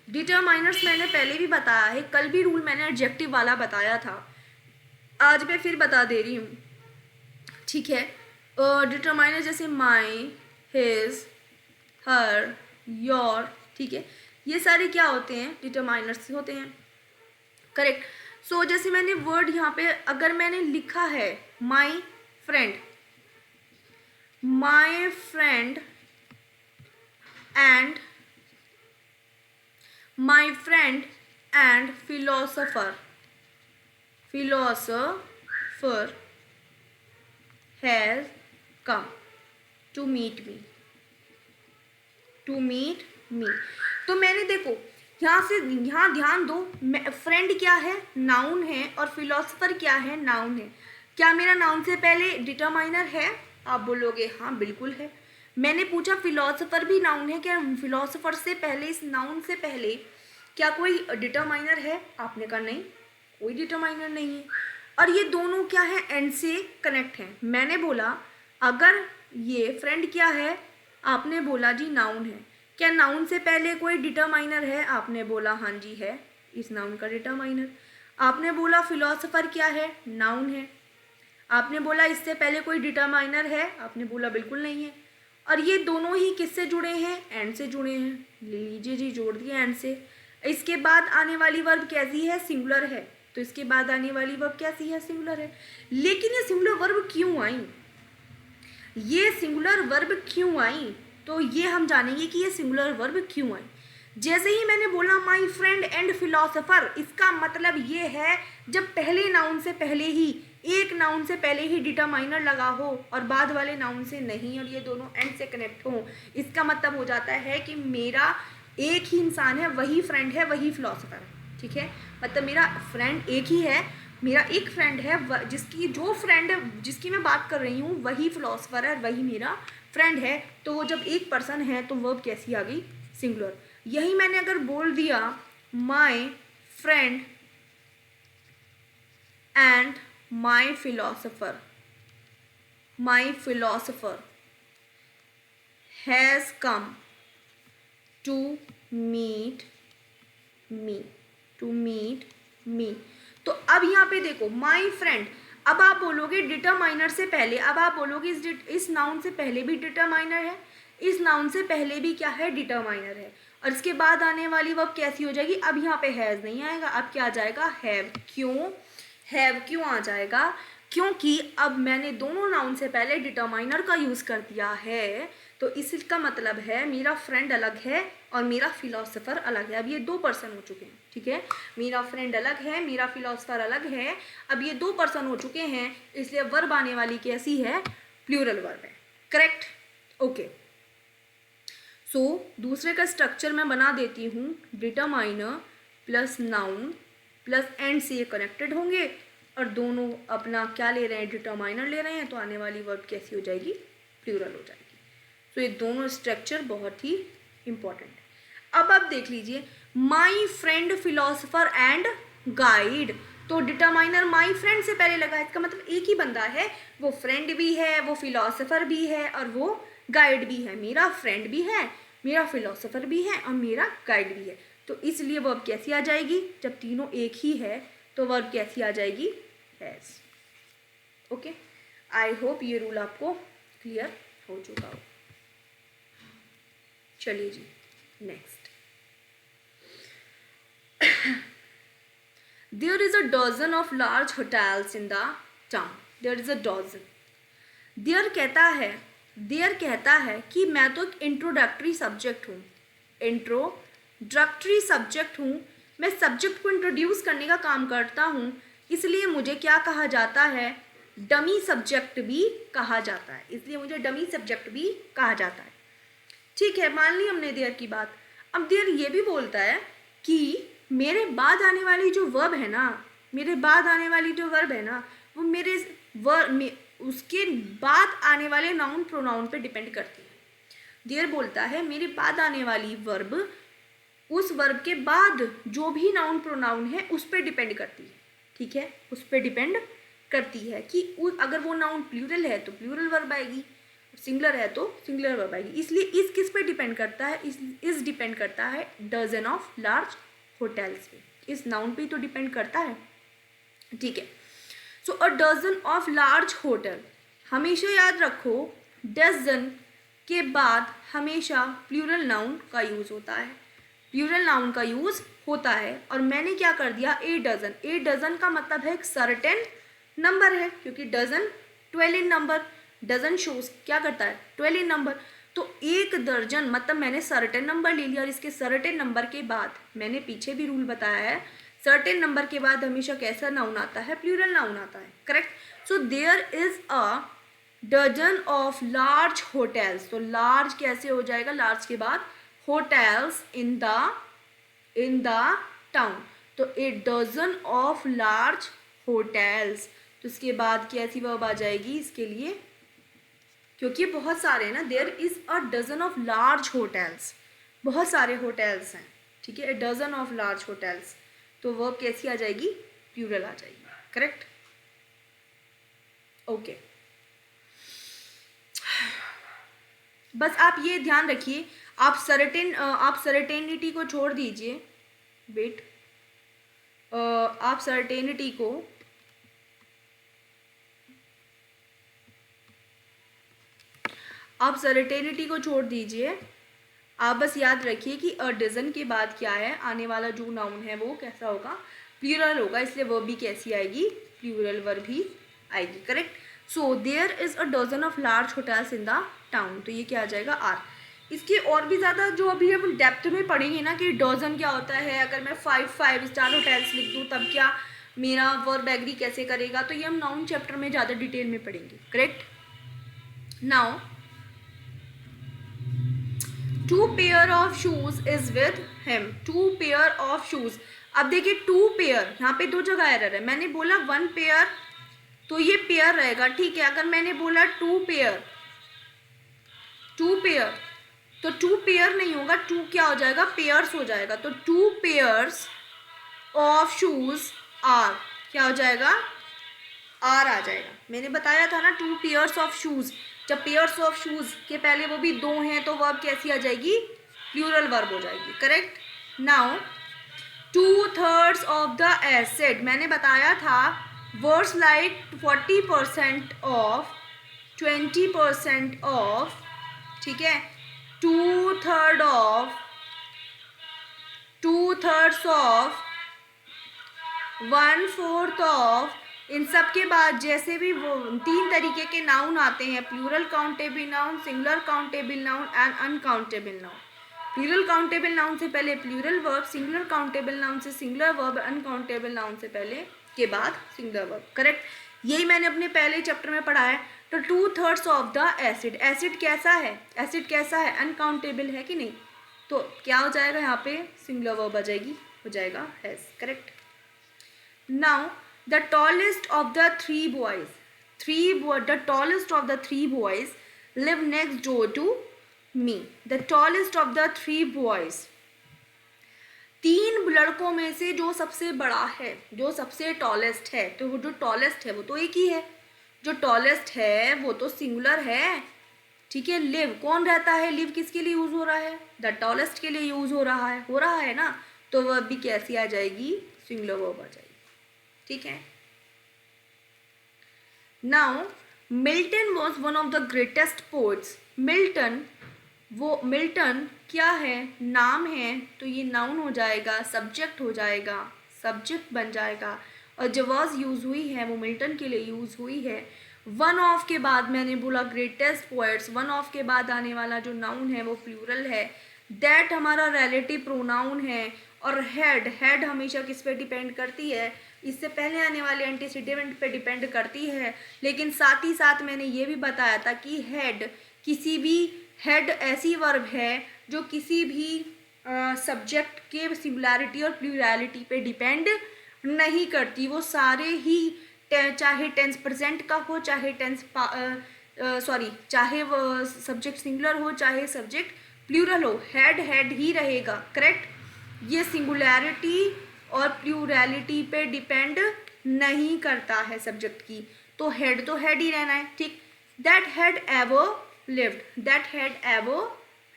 डिटरमाइनर्स मैंने पहले भी बताया है, कल भी रूल मैंने एडजेक्टिव वाला बताया था, आज मैं फिर बता दे रही हूँ, ठीक है। डिटरमाइनर जैसे माई, हिज, हर, योर, ठीक है, ये सारे क्या होते हैं? डिटरमाइनर्स होते हैं, करेक्ट। सो जैसे मैंने वर्ड यहाँ पे अगर मैंने लिखा है my friend, my friend and philosopher has come to meet me, तो मैंने देखो यहाँ ध्यान दो, फ्रेंड क्या है? नाउन है, और फिलोसफर क्या है? नाउन है। क्या मेरा नाउन से पहले डिटरमाइनर है? आप बोलोगे हाँ बिल्कुल है। मैंने पूछा फिलोसफर भी नाउन है क्या? फिलोसफर से पहले, इस नाउन से पहले क्या कोई डिटरमाइनर है? आपने कहा नहीं, कोई डिटरमाइनर नहीं है। और ये दोनों क्या है? एंड से कनेक्ट हैं। मैंने बोला अगर ये फ्रेंड क्या है? आपने बोला जी नाउन है। क्या नाउन से पहले कोई डिटरमाइनर है? आपने बोला हाँ जी है, इस नाउन का डिटरमाइनर। आपने बोला फिलोसफर क्या है? नाउन है। आपने बोला इससे पहले कोई डिटरमाइनर है? आपने बोला बिल्कुल नहीं है। और ये दोनों ही किससे जुड़े हैं? एंड से जुड़े हैं। ले लीजिए जी, जोड़ दिए एंड से। इसके बाद आने वाली वर्ब कैसी है? सिंगुलर है, तो इसके बाद आने वाली वर्ब कैसी है? सिंगुलर है। लेकिन ये सिंगुलर वर्ब क्यों आई? ये सिंगुलर वर्ब क्यों आई? तो ये हम जानेंगे कि ये सिंगुलर वर्ब क्यों आई। जैसे ही मैंने बोला माई फ्रेंड एंड फिलोसफर, इसका मतलब ये है जब पहले नाउन से पहले ही, एक नाउन से पहले ही डिटरमाइनर लगा हो और बाद वाले नाउन से नहीं, और ये दोनों एंड से कनेक्ट हो, इसका मतलब हो जाता है कि मेरा एक ही इंसान है, वही फ्रेंड है, वही फिलोसफर है। ठीक है, मतलब मेरा फ्रेंड एक ही है, मेरा एक फ्रेंड है, जिसकी मैं बात कर रही हूँ वही फिलोसफर है, वही मेरा फ्रेंड है। तो वो जब एक पर्सन है तो वर्ब कैसी आ गई? सिंगुलर। यही मैंने अगर बोल दिया my friend and my philosopher, my philosopher has come to meet me, to meet me. तो अब यहाँ पे देखो माई फ्रेंड, अब आप बोलोगे डिटरमाइनर से पहले, अब आप बोलोगे इस नाउन से पहले भी डिटरमाइनर है, इस नाउन से पहले भी क्या है, डिटरमाइनर है, और इसके बाद आने वाली वर्ब कैसी हो जाएगी, अब यहाँ पे हैज़ नहीं आएगा, अब क्या आ जाएगा, हैव। क्यों हैव क्यों आ जाएगा, क्योंकि अब मैंने दोनों नाउन से पहले डिटरमाइनर का यूज़ कर दिया है, तो इसका मतलब है मेरा फ्रेंड अलग है और मेरा फिलोसफर अलग है। अब ये 2 पर्सन हो चुके हैं, ठीक है, मेरा फ्रेंड अलग है, मेरा फिलोसफर अलग है, अब ये 2 पर्सन हो चुके हैं, इसलिए वर्ब आने वाली कैसी है, प्लूरल वर्ब है, करेक्ट, ओके। सो दूसरे का स्ट्रक्चर मैं बना देती हूँ, determiner plus noun plus and से ये कनेक्टेड होंगे, और दोनों अपना क्या ले रहे हैं, डिटरमाइनर ले रहे हैं, तो आने वाली वर्ब कैसी हो जाएगी, प्लूरल हो जाएगी। तो ये दोनों स्ट्रक्चर बहुत ही इंपॉर्टेंट है। अब आप देख लीजिए, माई फ्रेंड फिलोसफर एंड गाइड, तो डिटरमाइनर माई फ्रेंड से पहले लगा है, इसका मतलब एक ही बंदा है, वो फ्रेंड भी है, वो फिलोसफर भी है, और वो गाइड भी है। मेरा फ्रेंड भी है, मेरा फिलोसफर भी है, और मेरा गाइड भी है, तो इसलिए वर्ब कैसी आ जाएगी, जब तीनों एक ही है तो वर्ब कैसी आ जाएगी, हैज़। ओके, आई होप ये रूल आपको क्लियर हो चुका हो। चलिए जी next. There is a dozen of large hotels in the town, there is a dozen. There कहता है कि मैं तो एक इंट्रोडक्टरी सब्जेक्ट हूँ, इंट्रोडक्टरी सब्जेक्ट हूँ, मैं सब्जेक्ट को इंट्रोड्यूस करने का काम करता हूँ, इसलिए मुझे क्या कहा जाता है, डमी सब्जेक्ट भी कहा जाता है, इसलिए मुझे डमी सब्जेक्ट भी कहा जाता है। ठीक है, मान ली हमने देयर की बात। अब देयर ये भी बोलता है कि मेरे बाद आने वाली जो वर्ब है ना, मेरे बाद आने वाली जो वर्ब है ना, वो मेरे उसके बाद आने वाले नाउन प्रोनाउन पे डिपेंड करती है। देयर बोलता है मेरे बाद आने वाली वर्ब उस वर्ब के बाद जो भी नाउन प्रोनाउन है उस पर डिपेंड करती है, ठीक है, उस पर डिपेंड करती है कि अगर वो नाउन प्लूरल है तो प्लूरल वर्ब आएगी, सिंगुलर है तो सिंगुलर वर्ब आएगी। इसलिए इस किस पे डिपेंड करता है, इस डिपेंड करता है डजन ऑफ लार्ज होटल्स पे, इस नाउन पे तो डिपेंड करता है, ठीक है। So a dozen of large hotel, हमेशा याद रखो डजन के बाद हमेशा प्लूरल नाउन का यूज़ होता है, प्लूरल नाउन का यूज़ होता है। और मैंने क्या कर दिया, ए डजन, ए डजन का मतलब है एक सर्टेन नंबर है, क्योंकि डजन 12 इन नंबर, डजन शोज क्या करता है 12 इन नंबर, तो एक दर्जन मतलब मैंने सर्टेन नंबर ले लिया, और इसके सर्टेन नंबर के बाद मैंने पीछे भी रूल बताया है, सर्टेन नंबर के बाद हमेशा कैसा नाउन आता है, प्लूरल नाउन आता है, correct. So there is a dozen of large hotels, तो लार्ज कैसे हो जाएगा, लार्ज के बाद होटल्स इन द टाउन, तो a dozen of large hotels, तो इसके बाद कैसी वर्ब आ जाएगी इसके लिए, क्योंकि बहुत सारे हैं ना, there is a dozen of large hotels, बहुत सारे होटल्स हैं, ठीक है, a dozen of large hotels, तो वर्ब कैसी आ जाएगी, प्लूरल आ जाएगी, करेक्ट, ओके। बस आप ये ध्यान रखिए, आप सर्टेनिटी को छोड़ दीजिए, वेट, आप सर्टेनिटी को छोड़ दीजिए, आप बस याद रखिए कि अ डजन के बाद क्या है, आने वाला जो नाउन है वो कैसा होगा, प्लूरल होगा, इसलिए वर्ब भी कैसी आएगी, प्लूरल वर्ब ही आएगी, correct. So there is a dozen of large hotels in the town, तो ये क्या आ जाएगा, आर। इसके और भी ज़्यादा जो अभी हम डेप्थ में पढ़ेंगे ना कि डजन क्या होता है, अगर मैं 5 स्टार होटल्स लिख दूँ तब क्या मेरा वर्ब एग्री कैसे करेगा, तो ये हम नाउन चैप्टर में ज़्यादा डिटेल में पढ़ेंगे, correct. Now 2 pair of shoes is with him, 2 pair of shoes. अब देखिए 2 पेयर, यहाँ पे 2 जगह एरर है, मैंने बोला 1 पेयर तो ये पेयर रहेगा, ठीक है, अगर मैंने बोला 2 पेयर तो 2 पेयर नहीं होगा, 2 क्या हो जाएगा, पेयर्स हो जाएगा, तो 2 पेयर्स ऑफ शूज आर क्या हो जाएगा, आर आ जाएगा। मैंने बताया था ना 2 पेयर्स ऑफ शूज, जब पेयर्स ऑफ शूज के पहले वो भी 2 हैं तो वर्ब कैसी आ जाएगी, प्लूरल वर्ब हो जाएगी, correct. Now 2/3 of the acid, मैंने बताया था वर्ड्स लाइक 40% ऑफ, 20% ऑफ, ठीक है, 2/3 ऑफ, 2/3 ऑफ, 1/4 ऑफ, इन सब के बाद जैसे भी वो 3 तरीके के नाउन आते हैं, plural countable noun, singular countable noun and uncountable noun. Plural countable noun से पहले plural verb, singular countable noun से सिंगुलर वर्ब, अनकाउंटेबल नाउन से पहले के बाद सिंगुलर वर्ब, करेक्ट। यही मैंने अपने पहले चैप्टर में पढ़ा है। तो 2/3 ऑफ द एसिड, एसिड कैसा है, एसिड कैसा है, अनकाउंटेबल है कि नहीं, तो क्या हो जाएगा यहाँ पे, सिंगुलर वर्ब आ जाएगी, हो जाएगा has, correct. Now the tallest of the three boys live next door to me. The tallest of the 3 boys, 3 लड़कों में से जो सबसे बड़ा है, जो सबसे टॉलेस्ट है, तो वो जो टॉलेस्ट है वो तो एक ही है, जो टॉलेस्ट है वो तो सिंगुलर है, ठीक है। लिव कौन रहता है, लिव किसके लिए यूज हो रहा है, द टॉलेस्ट के लिए यूज हो रहा है ना, तो वह भी कैसी आ जाएगी, सिंगुलर वर्ब आ जाएगी, ठीक है। Now Milton was one of the greatest poets, Milton क्या है, नाम है, तो ये नाउन हो जाएगा, सब्जेक्ट हो जाएगा, सब्जेक्ट बन जाएगा, और जो वॉज यूज हुई है वो मिल्टन के लिए यूज हुई है। वन ऑफ के बाद मैंने बोला ग्रेटेस्ट पोएट्स, वन ऑफ के बाद आने वाला जो नाउन है वो प्लूरल है। दैट हमारा रिलेटिव प्रोनाउन है, और हेड हमेशा किस पे डिपेंड करती है, इससे पहले आने वाले एंटीसिडेंट पे डिपेंड करती है। लेकिन साथ ही साथ मैंने ये भी बताया था कि हेड ऐसी वर्ब है जो किसी भी सब्जेक्ट के सिंगुलैरिटी और प्लूरैलिटी पे डिपेंड नहीं करती, वो सारे ही चाहे टेंस प्रेजेंट का हो, चाहे चाहे वो सब्जेक्ट सिंगुलर हो, चाहे सब्जेक्ट प्लूरल हो, हेड ही रहेगा, करेक्ट। ये सिंगुलैरिटी और प्लूरैलिटी पे डिपेंड नहीं करता है सब्जेक्ट की, तो हेड ही रहना है, ठीक। दैट हैड एवर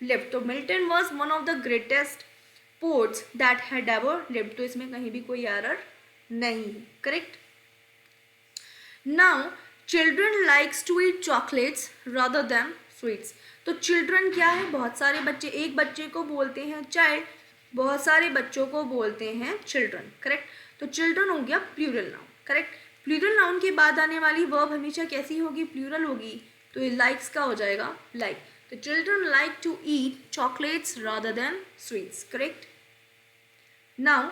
लिव्ड, तो Milton was one of the greatest poets that had ever lived, तो इसमें कहीं भी कोई एरर नहीं, correct. Now children likes to eat chocolates rather than sweets, तो चिल्ड्रन क्या है, बहुत सारे बच्चे, एक बच्चे को बोलते हैं चाइल्ड, बहुत सारे बच्चों को बोलते हैं चिल्ड्रन, करेक्ट। तो चिल्ड्रन हो गया plural noun, correct. Plural noun के बाद आने वाली वर्ब हमेशा कैसी होगी, प्लूरल होगी, तो ये लाइक्स का हो जाएगा, लाइक। तो children like to eat chocolates rather than sweets, correct. Now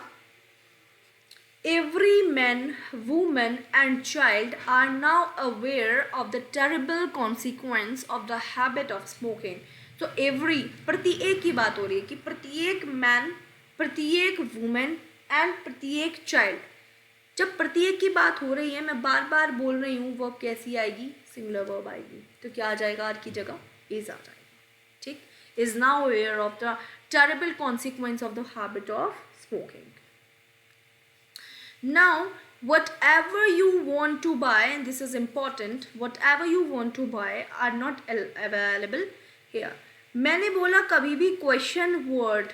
every man, woman and child are now aware of the terrible consequence of the habit of smoking. तो एवरी, प्रत्येक की बात हो रही है कि प्रत्येक मैन, प्रत्येक वुमेन एंड प्रत्येक चाइल्ड, जब प्रत्येक की बात हो रही है, मैं बार बार बोल रही हूँ, वर्ब कैसी आएगी, सिंगुलर वर्ब आएगी, तो क्या आ जाएगा, आर की जगह इज आ जाएगा, ठीक। Is now aware of the terrible consequence of the habit of smoking. Now whatever you want to buy, and this is important, whatever you want to buy are not available here. मैंने बोला कभी भी क्वेश्चन वर्ड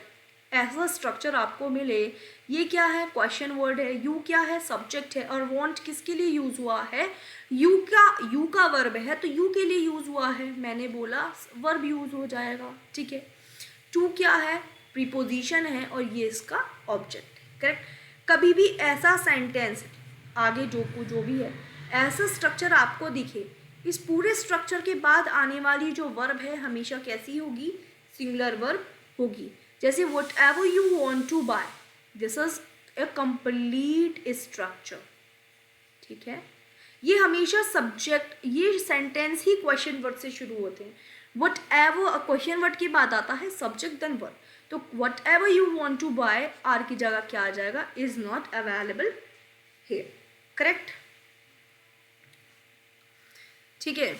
ऐसा स्ट्रक्चर आपको मिले, ये क्या है, क्वेश्चन वर्ड है, यू क्या है, सब्जेक्ट है, और वांट किसके लिए यूज हुआ है, यू का वर्ब है, तो यू के लिए यूज हुआ है, मैंने बोला वर्ब यूज हो जाएगा, ठीक है। टू क्या है, प्रीपोजिशन है, और ये इसका ऑब्जेक्ट है, करेक्ट। कभी भी ऐसा सेंटेंस आगे जो भी है, ऐसा स्ट्रक्चर आपको दिखे, इस पूरे स्ट्रक्चर के बाद आने वाली जो वर्ब है हमेशा कैसी होगी, सिंगुलर वर्ब होगी। जैसे whatever you want to buy, this is a complete structure, ठीक है। ये हमेशा सब्जेक्ट, ये सेंटेंस ही क्वेश्चन वर्ड से शुरू होते हैं। व्हाटएवर क्वेश्चन वर्ड के बाद आता है सब्जेक्ट देन वर्ब, तो whatever you want to buy, are की जगह क्या आ जाएगा, is not available here, correct, ठीक है।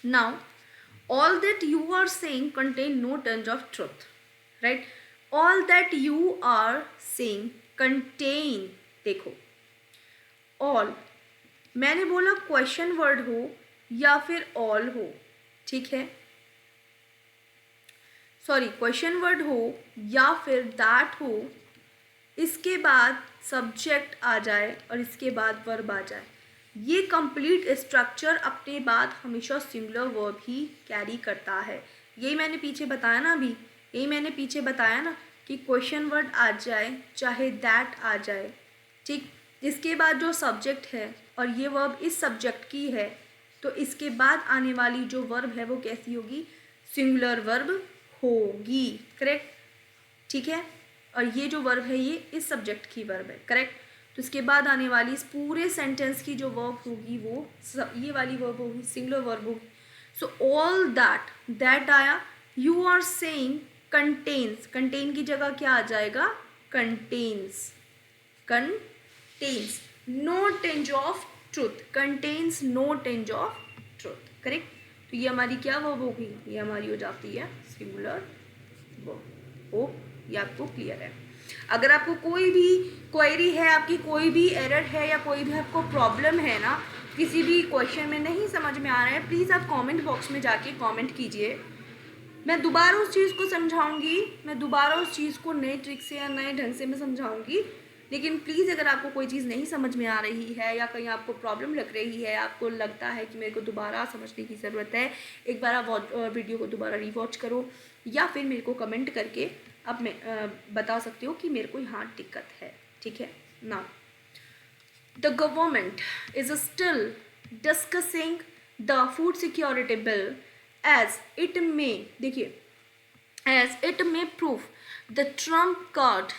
Now all that you are saying contain no touch of truth, right. All that you are saying contain, देखो ऑल, मैंने बोला क्वेश्चन वर्ड हो या फिर ऑल हो, ठीक है, सॉरी क्वेश्चन वर्ड हो या फिर दैट हो, इसके बाद सब्जेक्ट आ जाए और इसके बाद वर्ब आ जाए, ये कंप्लीट स्ट्रक्चर अपने बाद हमेशा सिंगुलर वर्ब ही कैरी करता है। यही मैंने पीछे बताया ना, अभी यही मैंने पीछे बताया ना कि क्वेश्चन वर्ड आ जाए चाहे दैट आ जाए, ठीक, इसके बाद जो सब्जेक्ट है और ये वर्ब इस सब्जेक्ट की है, तो इसके बाद आने वाली जो वर्ब है वो कैसी होगी, सिंगुलर वर्ब होगी, करेक्ट, ठीक है। और ये जो वर्ब है ये इस सब्जेक्ट की वर्ब है, करेक्ट। तो इसके बाद आने वाली इस पूरे सेंटेंस की जो वर्ब होगी वो ये वाली वर्ब होगी, सिंगुलर वर्ब होगी। सो ऑल दैट, दैट आया, you are saying contains, contain की जगह क्या आ जाएगा, contains, contains no tinge of truth, contains no tinge of truth, correct. तो ये हमारी क्या वर्ब होगी, ये हमारी हो जाती है सिंगुलर वर्ब। हो, ये आपको क्लियर है। अगर आपको कोई भी क्वेरी है, आपकी कोई भी एरर है या कोई भी आपको प्रॉब्लम है ना, किसी भी क्वेश्चन में नहीं समझ में आ रहा है, प्लीज़ आप कमेंट बॉक्स में जाके कमेंट कीजिए, मैं दोबारा उस चीज़ को समझाऊंगी, मैं दोबारा उस चीज़ को नए ट्रिक से या नए ढंग से मैं समझाऊंगी। लेकिन प्लीज़ अगर आपको कोई चीज़ नहीं समझ में आ रही है या कहीं आपको प्रॉब्लम लग रही है, आपको लगता है कि मेरे को दोबारा समझने की ज़रूरत है, एक बार आप वीडियो को दोबारा रीवॉच करो या फिर मेरे को कमेंट करके आप बता सकते हो कि मेरे को यहाँ दिक्कत है, ठीक है। Now the government is still discussing the food security bill as it may, देखिए, as it may prove the trump card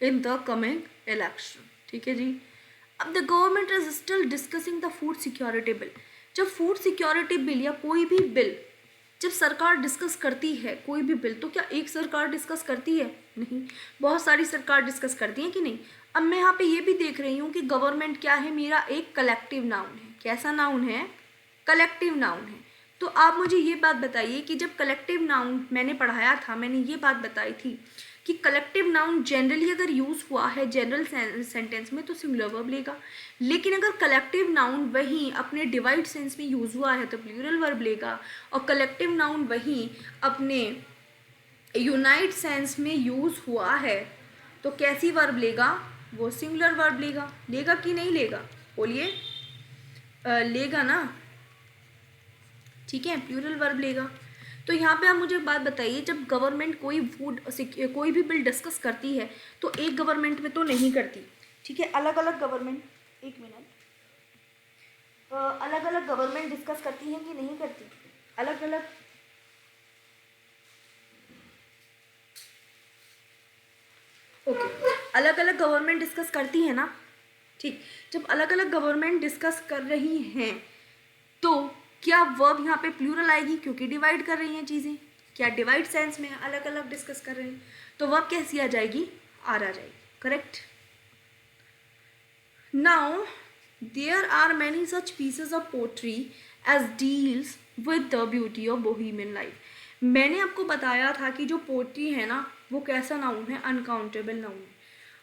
in the coming election, ठीक है जी। अब the government is still discussing the food security bill, जब फूड सिक्योरिटी बिल या कोई भी बिल जब सरकार डिस्कस करती है कोई भी बिल, तो क्या एक सरकार डिस्कस करती है, नहीं, बहुत सारी सरकार डिस्कस करती है कि नहीं। अब मैं यहाँ पे ये भी देख रही हूँ कि गवर्नमेंट क्या है, मेरा एक कलेक्टिव नाउन है, कैसा नाउन है, कलेक्टिव नाउन है। तो आप मुझे ये बात बताइए कि जब कलेक्टिव नाउन मैंने पढ़ाया था, मैंने ये बात बताई थी कि कलेक्टिव नाउन जनरली अगर यूज़ हुआ है जनरल सेंटेंस में तो सिंगुलर वर्ब लेगा, लेकिन अगर कलेक्टिव नाउन वहीं अपने डिवाइड सेंस में यूज़ हुआ है तो प्लूरल वर्ब लेगा, और कलेक्टिव नाउन वहीं अपने यूनाइट सेंस में यूज़ हुआ है तो कैसी वर्ब लेगा, वो सिंगुलर वर्ब लेगा। लेगा कि नहीं लेगा, बोलिए, लेगा ना, ठीक है, प्लूरल वर्ब लेगा। तो यहाँ पे आप मुझे एक बात बताइए, जब गवर्नमेंट कोई भी बिल डिस्कस करती है तो एक गवर्नमेंट में तो नहीं करती, ठीक है, अलग अलग गवर्नमेंट, एक मिनट, अलग अलग गवर्नमेंट डिस्कस करती हैं कि नहीं करती, अलग अलग, ओके, अलग अलग गवर्नमेंट डिस्कस करती है ना, ठीक। जब अलग अलग गवर्नमेंट डिस्कस कर रही हैं तो क्या वर्ब यहाँ पे प्लूरल आएगी, क्योंकि डिवाइड कर रही हैं चीज़ें, क्या डिवाइड सेंस में अलग अलग डिस्कस कर रहे हैं, तो वर्ब कैसी आ जाएगी, आर आ जाएगी, correct. Now there are many such pieces of poetry as deals with the beauty of bohemian life. मैंने आपको बताया था कि जो पोट्री है ना वो कैसा नाउन है, अनकाउंटेबल नाउन है।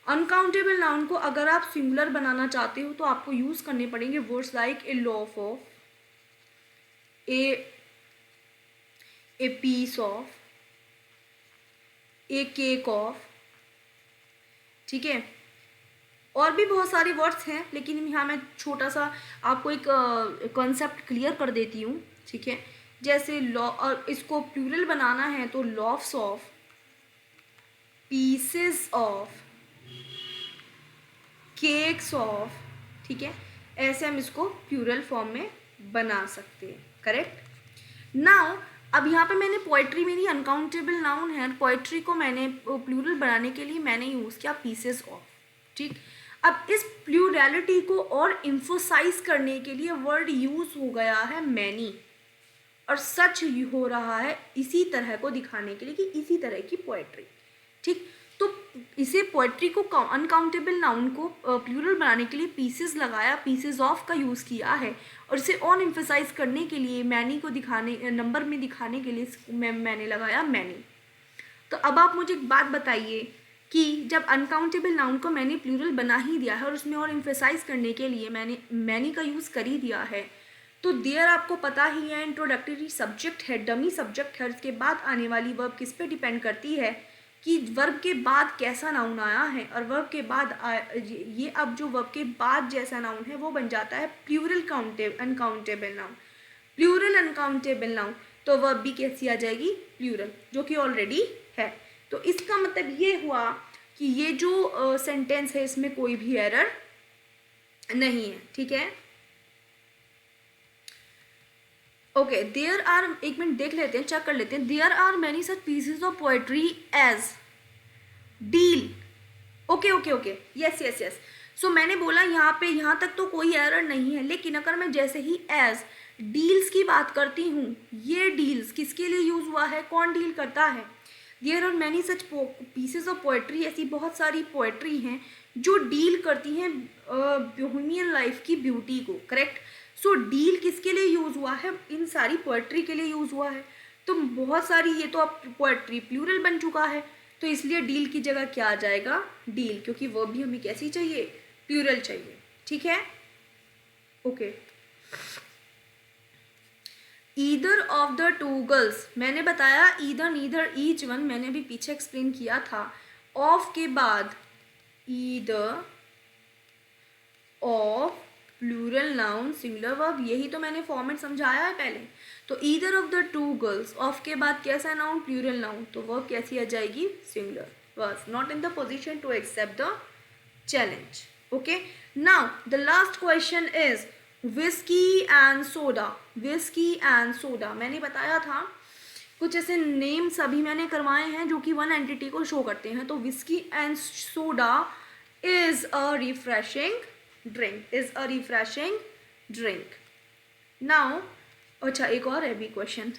अनकाउंटेबल नाउन को अगर आप सिंगुलर बनाना चाहते हो तो आपको यूज़ करने पड़ेंगे words like a loaf of, a piece of, a cake of, ठीक है, और भी बहुत सारे वर्ड्स हैं, लेकिन यहाँ मैं छोटा सा आपको एक कॉन्सेप्ट क्लियर कर देती हूँ, ठीक है। जैसे लॉ, और इसको प्लूरल बनाना है तो laughs of, pieces of, cakes of, ठीक है, ऐसे हम इसको प्लूरल फॉर्म में बना सकते हैं, करेक्ट। नाउ अब यहाँ पे मैंने पोइट्री, मेरी अनकाउंटेबल नाउन है, पोइट्री को मैंने प्लूरल बनाने के लिए मैंने यूज़ किया पीसेस ऑफ, ठीक। अब इस प्लूरैलिटी को और इम्फोसाइज करने के लिए वर्ड यूज़ हो गया है मैनी, और सच हो रहा है इसी तरह को दिखाने के लिए कि इसी तरह की पोइट्री, ठीक। तो इसे पोइट्री को अनकाउंटेबल नाउन को प्लूरल बनाने के लिए पीसेस लगाया, पीसेस ऑफ का यूज़ किया है, और इसे और एम्फेसाइज करने के लिए मैनी को दिखाने, नंबर में दिखाने के लिए मैंने लगाया मैनी। तो अब आप मुझे एक बात बताइए कि जब अनकाउंटेबल नाउन को मैंने प्लूरल बना ही दिया है और उसमें और इम्फेसाइज करने के लिए मैंने मैनी का यूज़ कर ही दिया है, तो देयर आपको पता ही है इंट्रोडक्टरी सब्जेक्ट है, डमी सब्जेक्ट है, उसके बाद आने वाली वर्ब किस पे डिपेंड करती है कि वर्ब के बाद कैसा नाउन आया है, और वर्ब के बाद ये अब जो वर्ब के बाद जैसा नाउन है वो बन जाता है plural uncountable noun. Plural uncountable noun तो वर्ब भी कैसी आ जाएगी, प्लूरल, जो कि ऑलरेडी है। तो इसका मतलब ये हुआ कि ये जो सेंटेंस है इसमें कोई भी एरर नहीं है, ठीक है। ओके, देयर आर, एक मिनट देख लेते हैं, चेक कर लेते हैं। There are many such pieces of poetry as deal. Okay okay okay, yes yes yes. So मैंने बोला यहाँ तक तो कोई एरर नहीं है, लेकिन अगर मैं जैसे ही एज डील्स की बात करती हूँ, ये डील्स किसके लिए यूज हुआ है, कौन डील करता है। There are many such pieces of poetry, ऐसी बहुत सारी पोएट्री हैं जो डील करती हैं बोहेमियन लाइफ की ब्यूटी को, करेक्ट। सो डील किसके लिए यूज हुआ है, इन सारी पोएट्री के लिए यूज हुआ है। तो बहुत सारी, ये तो अब पोएट्री प्लूरल बन चुका है, तो इसलिए डील की जगह क्या आ जाएगा, डील, क्योंकि वर्ब भी हमें कैसी चाहिए, प्लूरल चाहिए, ठीक है। Okay, either of the two girls, मैंने बताया ईदर नीदर ईच वन, मैंने भी पीछे एक्सप्लेन किया था। ऑफ के बाद either of plural noun singular verb, यही तो मैंने फॉर्मेट समझाया है पहले। तो either of the two girls, of के बाद कैसा नाउन, प्लूरल नाउन, तो वर्ब कैसी आ जाएगी, singular. Was not in the position to accept the challenge. Okay, now the last question is whisky and soda. Whisky and soda मैंने बताया था, कुछ ऐसे नेम्स अभी मैंने करवाए हैं जो कि वन एंटिटी को शो करते हैं। तो whisky and soda is a refreshing drink, is a refreshing drink. Now अच्छा, एक और है भी question,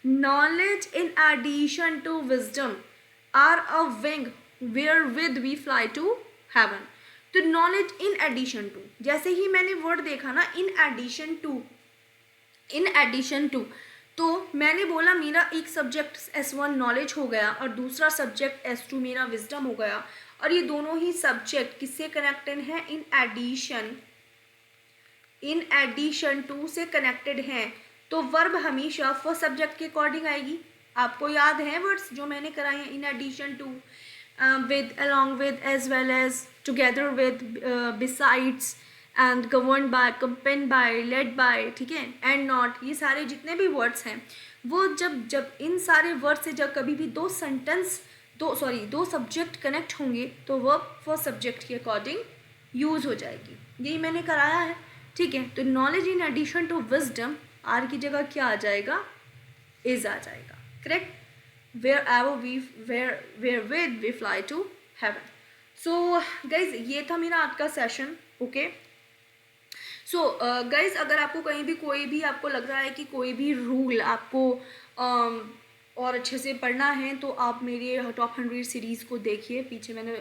knowledge in addition to wisdom are a wing wherewith we fly to heaven. तो नॉलेज इन एडिशन टू, जैसे ही मैंने वर्ड देखा ना in addition to, in addition to, तो मैंने बोला मेरा एक सब्जेक्ट S1 नॉलेज हो गया और दूसरा सब्जेक्ट S2 मेरा विजडम हो गया, और ये दोनों ही सब्जेक्ट किससे कनेक्टेड हैं, इन एडिशन टू से कनेक्टेड हैं। तो वर्ब हमेशा फर्स्ट सब्जेक्ट के अकॉर्डिंग आएगी। आपको याद है वर्ड्स जो मैंने कराए हैं, in addition to, with, along with, as well as, together with, besides, and governed by, accompanied by, led by, ठीक है, and not, ये सारे जितने भी वर्ड्स हैं वो जब इन सारे वर्ड से जब कभी भी दो सब्जेक्ट कनेक्ट होंगे तो वर्ब फर्स्ट सब्जेक्ट के अकॉर्डिंग यूज हो जाएगी। यही मैंने कराया है, ठीक है। तो knowledge in addition to wisdom, are की जगह क्या आ जाएगा, इज आ जाएगा, correct. wherewith we fly to heaven. So guys, ये था मेरा आज का सेशन। ओके, सो गाइज, अगर आपको कहीं भी कोई भी आपको लग रहा है कि कोई भी रूल आपको और अच्छे से पढ़ना है तो आप मेरे टॉप 100 सीरीज़ को देखिए। पीछे मैंने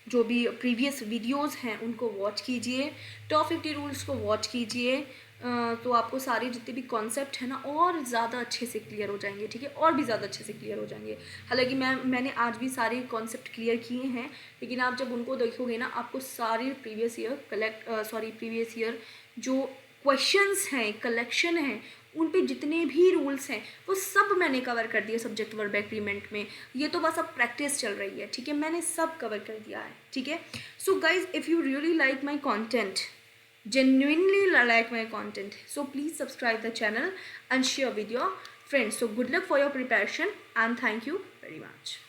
जो भी प्रीवियस वीडियोस हैं उनको वॉच कीजिए, टॉप 50 रूल्स को वॉच कीजिए, तो आपको सारे जितने भी कॉन्सेप्ट हैं ना और ज़्यादा अच्छे से क्लियर हो जाएंगे, ठीक है, और भी ज़्यादा अच्छे से क्लियर हो जाएंगे। हालांकि मैंने आज भी सारे कॉन्सेप्ट क्लियर किए हैं, लेकिन आप जब उनको देखोगे ना आपको सारे प्रीवियस ईयर जो क्वेश्चंस हैं, कलेक्शन हैं, उन पे जितने भी रूल्स हैं वो सब मैंने कवर कर दिए सब्जेक्ट वर्ब एग्रीमेंट में। ये तो बस अब प्रैक्टिस चल रही है, ठीक है, मैंने सब कवर कर दिया है, ठीक है। So guys, if you really like my content, genuinely like my content, so please subscribe the channel and share with your friends. So good luck for your preparation and thank you very much.